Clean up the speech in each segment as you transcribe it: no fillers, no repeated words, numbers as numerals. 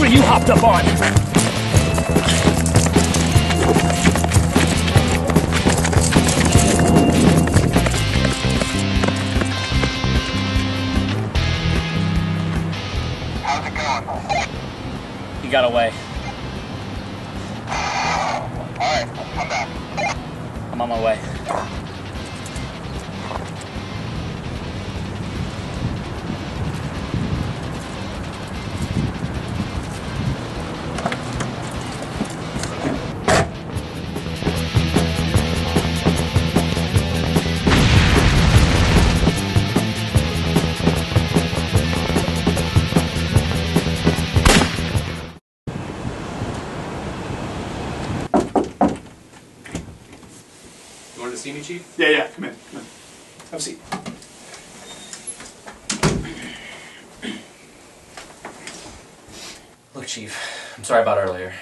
scooter you hopped up on? How's it going? He got away. Alright, come back. I'm on my way. You wanted to see me, Chief? Yeah, come in. Have a seat. Look, Chief, I'm sorry about earlier.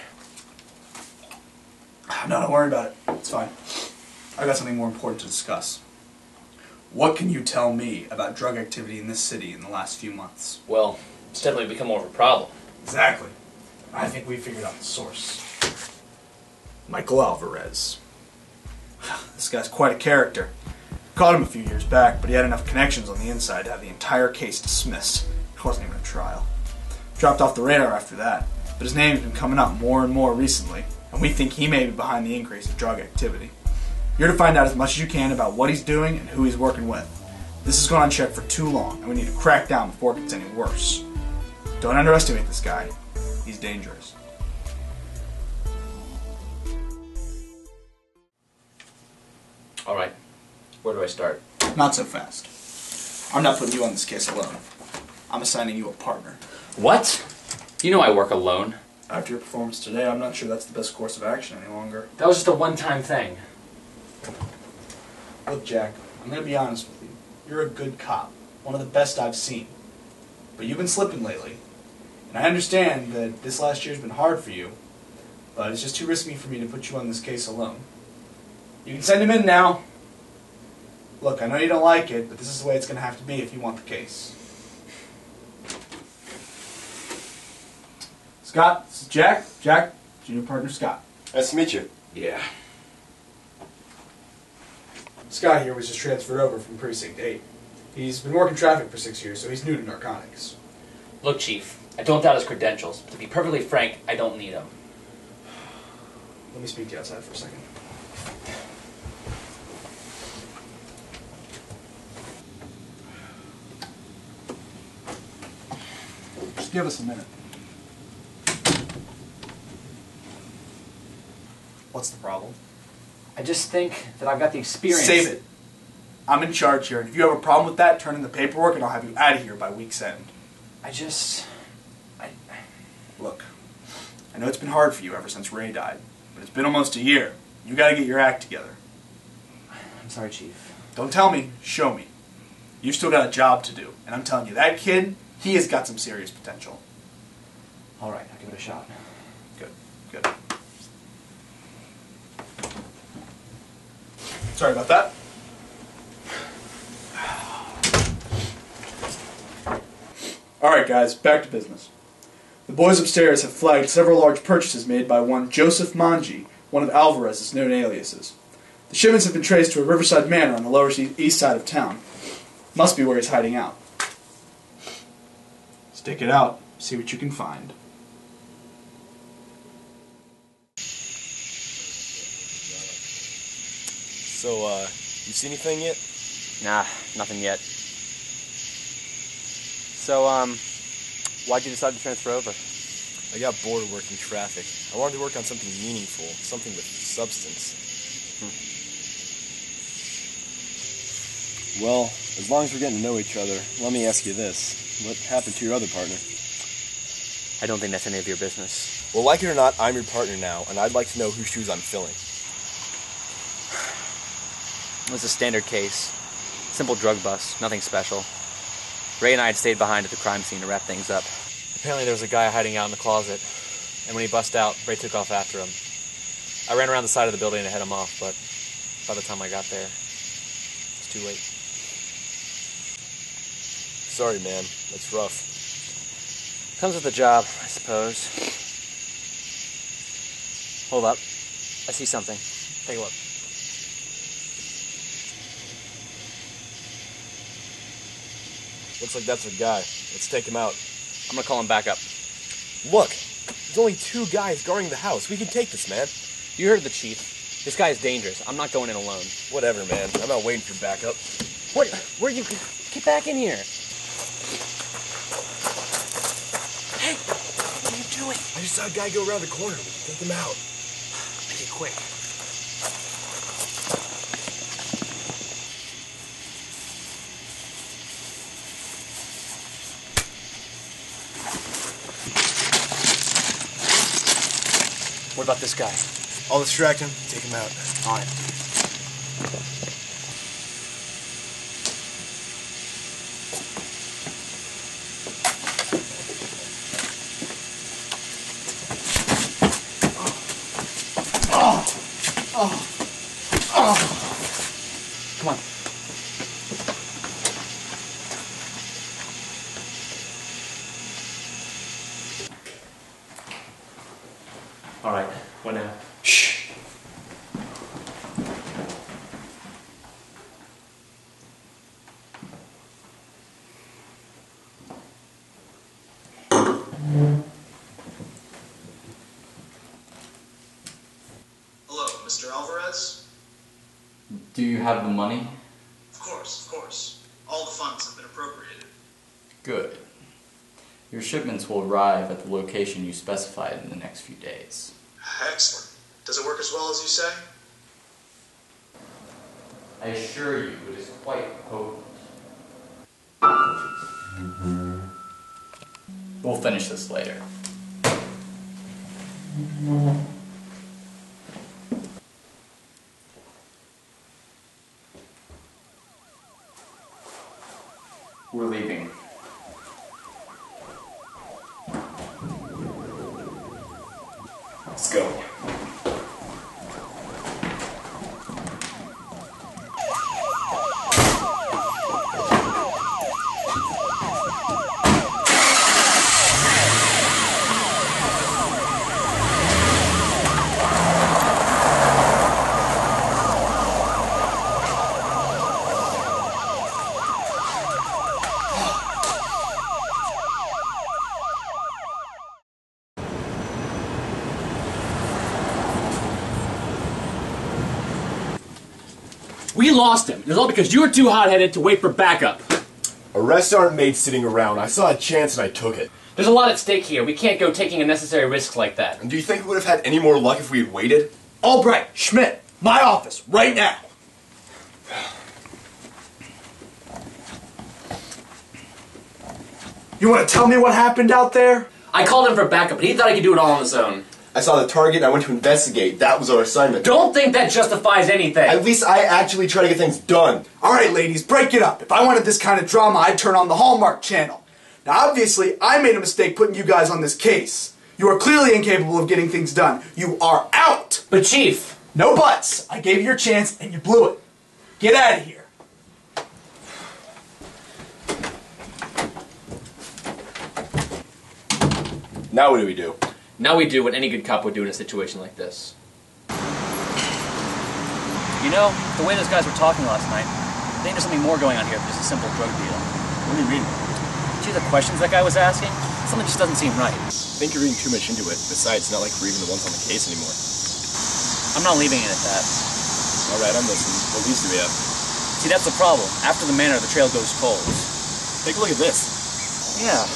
No, don't worry about it. It's fine. I got something more important to discuss. What can you tell me about drug activity in this city in the last few months? Well, it's definitely become more of a problem. Exactly. I think we figured out the source. Michael Alvarez. This guy's quite a character. Caught him a few years back, but he had enough connections on the inside to have the entire case dismissed. It wasn't even a trial. Dropped off the radar after that, but his name's been coming up more and more recently, and we think he may be behind the increase of drug activity. You're to find out as much as you can about what he's doing and who he's working with. This has gone unchecked for too long, and we need to crack down before it gets any worse. Don't underestimate this guy. He's dangerous. All right, where do I start? Not so fast. I'm not putting you on this case alone. I'm assigning you a partner. What? You know I work alone. After your performance today, I'm not sure that's the best course of action any longer. That was just a one-time thing. Look, Jack, I'm going to be honest with you. You're a good cop. One of the best I've seen. But you've been slipping lately. And I understand that this last year's been hard for you, but it's just too risky for me to put you on this case alone. You can send him in now. Look, I know you don't like it, but this is the way it's going to have to be if you want the case. Scott, this is Jack. Jack, junior partner Scott. Nice to meet you. Yeah. Scott here was just transferred over from Precinct 8. He's been working traffic for 6 years, so he's new to narcotics. Look, Chief, I don't doubt his credentials, but to be perfectly frank, I don't need them. Let me speak to you outside for a second. Just give us a minute. What's the problem? I just think that I've got the experience. Save it. I'm in charge here, and if you have a problem with that, turn in the paperwork and I'll have you out of here by week's end. Look, I know it's been hard for you ever since Ray died, but it's been almost a year. You gotta get your act together. I'm sorry, Chief. Don't tell me, show me. You've still got a job to do, and I'm telling you, that kid, he has got some serious potential. All right, I'll give it a shot. Good. Sorry about that. Alright guys, back to business. The boys upstairs have flagged several large purchases made by one Joseph Manji, one of Alvarez's known aliases. The shipments have been traced to a riverside manor on the lower east side of town. Must be where he's hiding out. Stick it out, see what you can find. So, you see anything yet? Nah, nothing yet. So, why'd you decide to transfer over? I got bored of working traffic. I wanted to work on something meaningful, something with substance. Well, as long as we're getting to know each other, let me ask you this. What happened to your other partner? I don't think that's any of your business. Well, like it or not, I'm your partner now, and I'd like to know whose shoes I'm filling. It was a standard case. Simple drug bust, nothing special. Ray and I had stayed behind at the crime scene to wrap things up. Apparently there was a guy hiding out in the closet, and when he bust out, Ray took off after him. I ran around the side of the building to head him off, but by the time I got there, it's too late. Sorry, man. That's rough. Comes with the job, I suppose. Hold up. I see something. Take a look. Looks like that's our guy. Let's take him out. I'm gonna call him back up. Look! There's only 2 guys guarding the house. We can take this, man. You heard the chief. This guy is dangerous. I'm not going in alone. Whatever, man. I'm not waiting for backup. What? Where you... Get back in here. Hey! What are you doing? I just saw a guy go around the corner. We can take him out. Make it quick. What about this guy? I'll distract him. Take him out. On it. Come on. All right. What now? Shh. Hello, Mr. Alvarez? Do you have the money? Of course, of course. All the funds have been appropriated. Good. Your shipments will arrive at the location you specified in the next few days. Excellent. Does it work as well as you say? I assure you, it is quite potent. We'll finish this later. We're leaving. Let's go. We lost him. It was all because you were too hot-headed to wait for backup. Arrests aren't made sitting around. I saw a chance and I took it. There's a lot at stake here. We can't go taking unnecessary risks like that. And do you think we would have had any more luck if we had waited? Albright, Schmidt, my office, right now. You want to tell me what happened out there? I called him for backup, but he thought he could do it all on his own. I saw the target and I went to investigate. That was our assignment. Don't think that justifies anything. At least I actually try to get things done. All right, ladies, break it up. If I wanted this kind of drama, I'd turn on the Hallmark Channel. Now, obviously, I made a mistake putting you guys on this case. You are clearly incapable of getting things done. You are out. But Chief... No buts. I gave you your chance and you blew it. Get out of here. Now what do we do? Now we do what any good cop would do in a situation like this. You know, the way those guys were talking last night, I think there's something more going on here than just a simple drug deal. What do you mean? See the questions that guy was asking? Something just doesn't seem right. I think you're reading too much into it. Besides, it's not like we're even the ones on the case anymore. I'm not leaving it at that. Alright, I'm listening. What leads do we have? See, that's the problem. After the manor, the trail goes cold. Take a look at this. Yeah.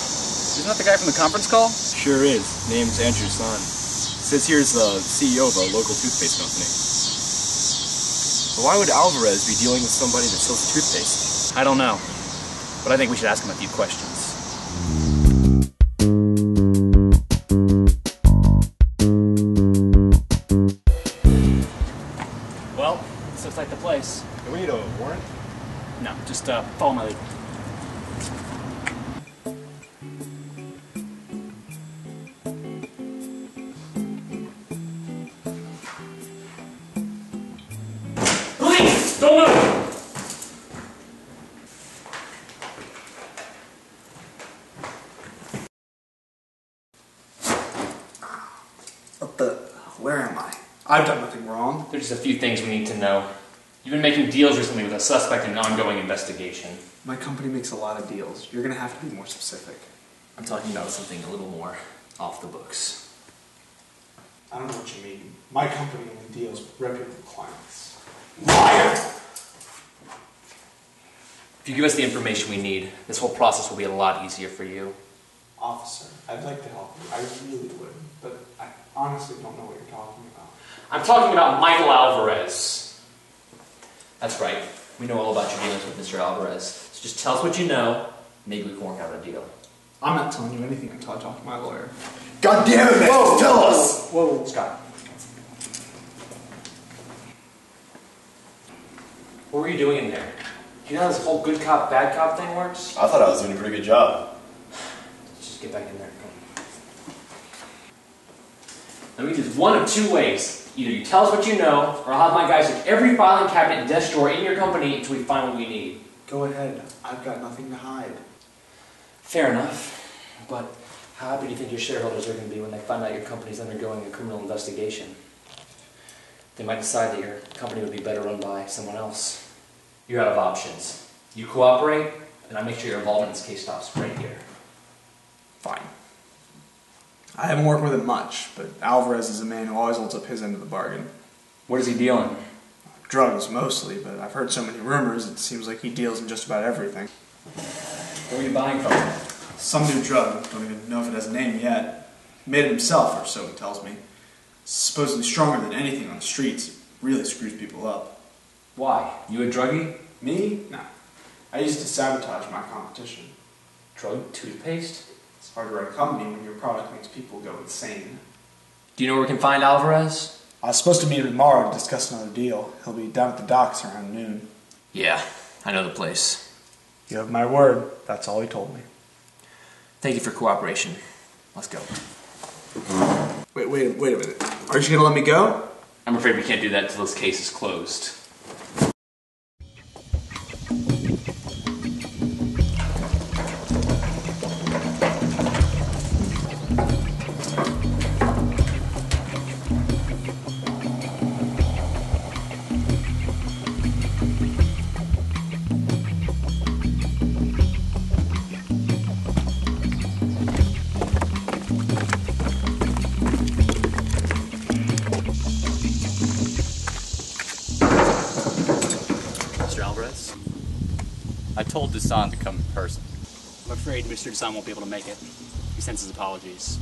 Isn't that the guy from the conference call? Sure is. Name's Andrew San. Says here's the CEO of a local toothpaste company. But why would Alvarez be dealing with somebody that sells toothpaste? I don't know. But I think we should ask him a few questions. Well, this looks like the place. Do we need a warrant? No, just follow my lead. Police! Don't move! where am I? I've done nothing wrong. There's just a few things we need to know. You've been making deals recently with a suspect in an ongoing investigation. My company makes a lot of deals. You're gonna have to be more specific. I'm talking about something a little more off the books. I don't know what you mean. My company only deals with reputable clients. Liar! If you give us the information we need, this whole process will be a lot easier for you. Officer, I'd like to help you. I really would. But I honestly don't know what you're talking about. I'm talking about Michael Alvarez. That's right. We know all about your dealings with Mr. Alvarez. So just tell us what you know. Maybe we can work out a deal. I'm not telling you anything until I talk to my lawyer. God damn it, man! Whoa, Tell us! Whoa. Scott. What were you doing in there? You know how this whole good cop, bad cop thing works? I thought I was doing a pretty good job. Just get back in there. Now we can do one of two ways. Either you tell us what you know, or I'll have my guys search every filing cabinet and desk drawer in your company until we find what we need. Go ahead. I've got nothing to hide. Fair enough. But how happy do you think your shareholders are going to be when they find out your company's undergoing a criminal investigation? They might decide that your company would be better run by someone else. You're out of options. You cooperate, and I make sure your involvement in this case stops right here. Fine. I haven't worked with him much, but Alvarez is a man who always holds up his end of the bargain. What is he dealing? Drugs, mostly, but I've heard so many rumors, it seems like he deals in just about everything. Where are you buying from him? Some new drug, don't even know if it has a name yet. Made it himself, or so he tells me. Supposedly stronger than anything on the streets. It really screws people up. Why? You a druggie? Me? No. I used to sabotage my competition. Drug toothpaste? It's hard to run a company when your product makes people go insane. Do you know where we can find Alvarez? I was supposed to meet him tomorrow to discuss another deal. He'll be down at the docks around noon. Yeah, I know the place. You have my word. That's all he told me. Thank you for cooperation. Let's go. Wait a minute. Aren't you gonna let me go? I'm afraid we can't do that until this case is closed. Mr. Alvarez? I told Dusan to come in person. I'm afraid Mr. Dusan won't be able to make it. He sends his apologies.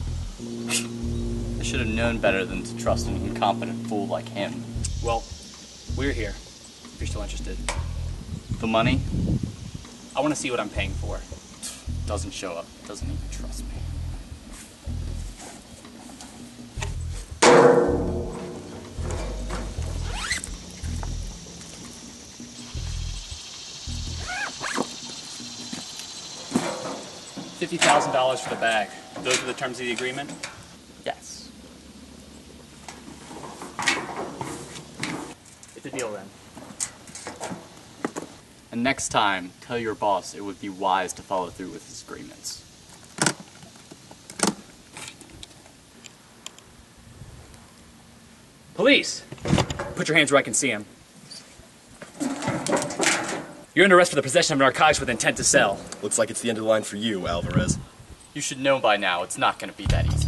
I should have known better than to trust an incompetent fool like him. Well, we're here, if you're still interested. The money I want to see what I'm paying for. doesn't show up, doesn't even trust me. $50,000 for the bag. Those are the terms of the agreement? Yes. It's a deal then. And next time, tell your boss it would be wise to follow through with his agreements. Police! Put your hands where I can see them. You're under arrest for the possession of narcotics with intent to sell. Looks like it's the end of the line for you, Alvarez. You should know by now it's not going to be that easy.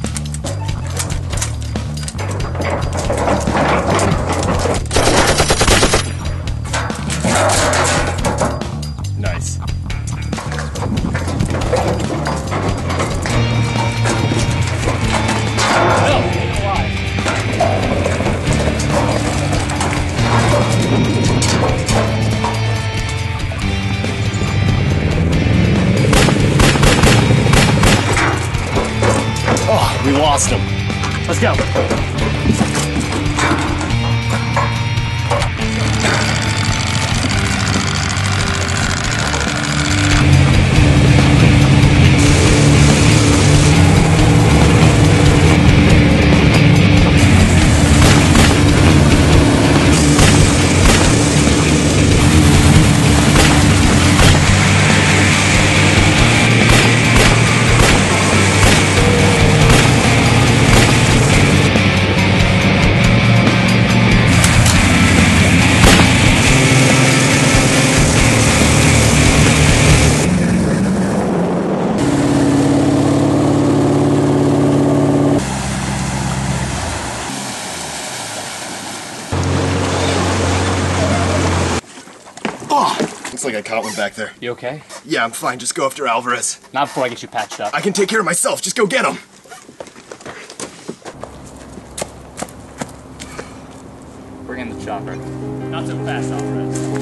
Nice. No! Alive. Oh, we lost him. Let's go. like I caught one back there. You okay? Yeah, I'm fine. Just go after Alvarez. Not before I get you patched up. I can take care of myself. Just go get him. Bring in the chopper. Not so fast, Alvarez.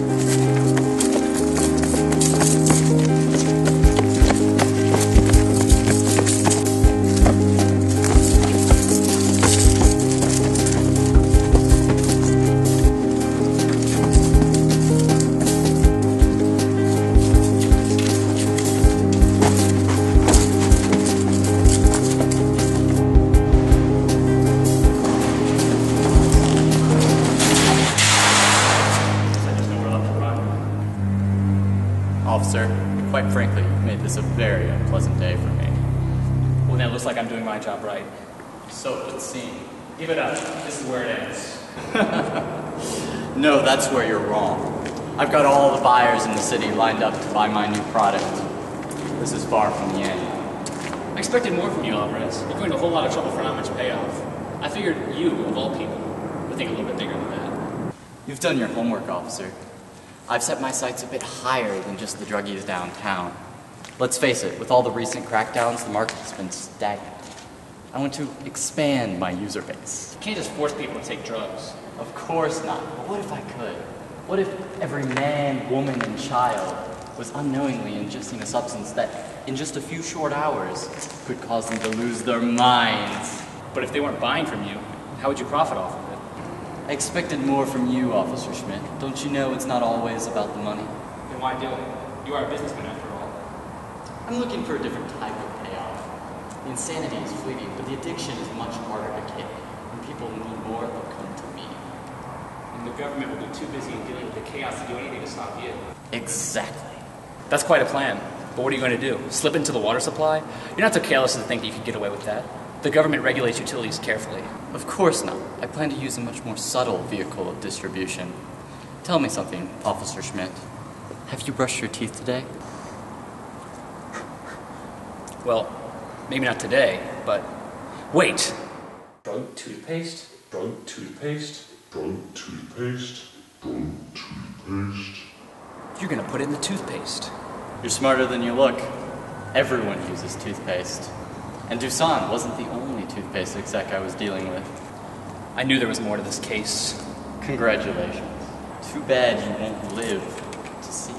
Officer, quite frankly, you've made this a very unpleasant day for me. Well, then it looks like I'm doing my job right. So it would seem. Give it up. This is where it ends. No, that's where you're wrong. I've got all the buyers in the city lined up to buy my new product. This is far from the end. I expected more from you, Alvarez. You're going to a whole lot of trouble for not much payoff. I figured you, of all people, would think a little bit bigger than that. You've done your homework, officer. I've set my sights a bit higher than just the druggies downtown. Let's face it, with all the recent crackdowns, the market's been stagnant. I want to expand my user base. You can't just force people to take drugs. Of course not, but what if I could? What if every man, woman, and child was unknowingly ingesting a substance that, in just a few short hours, could cause them to lose their minds? But if they weren't buying from you, how would you profit off of it? I expected more from you, Officer Schmidt. Don't you know it's not always about the money? Then why do it? You are a businessman after all. I'm looking for a different type of payoff. The insanity is fleeting, but the addiction is much harder to kick. When people need more, they'll come to me. And the government will be too busy dealing with the chaos to do anything to stop you. Exactly. That's quite a plan. But what are you going to do? Slip into the water supply? You're not so careless to think that you could get away with that. The government regulates utilities carefully. Of course not. I plan to use a much more subtle vehicle of distribution. Tell me something, Officer Schmidt. Have you brushed your teeth today? Well, maybe not today, but wait. Drug toothpaste? Drug toothpaste? Drug toothpaste? Drug toothpaste? You're going to put it in the toothpaste. You're smarter than you look. Everyone uses toothpaste. And Dusan wasn't the only toothpaste exec I was dealing with. I knew there was more to this case. Congratulations. Too bad you won't live to see it.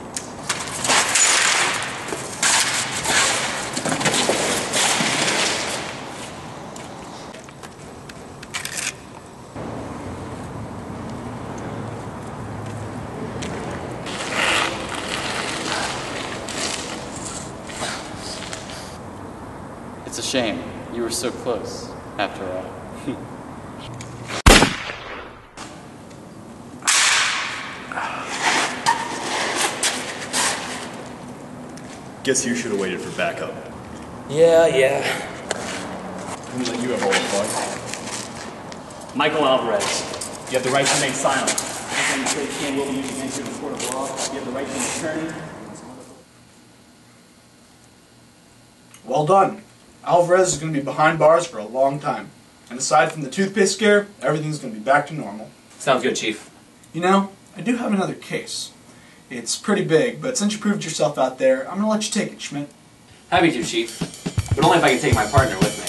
It's a shame. You were so close, after all. Guess you should have waited for backup. Yeah. Let me let you have all the fun. Michael Alvarez, you have the right to remain silent. Anything you say can will be used against you in a court of law. You have the right to an attorney. Well done. Alvarez is going to be behind bars for a long time. And aside from the toothpaste scare, everything's going to be back to normal. Sounds good, Chief. You know, I do have another case. It's pretty big, but since you proved yourself out there, I'm going to let you take it, Schmidt. Happy to, Chief. But only if I can take my partner with me.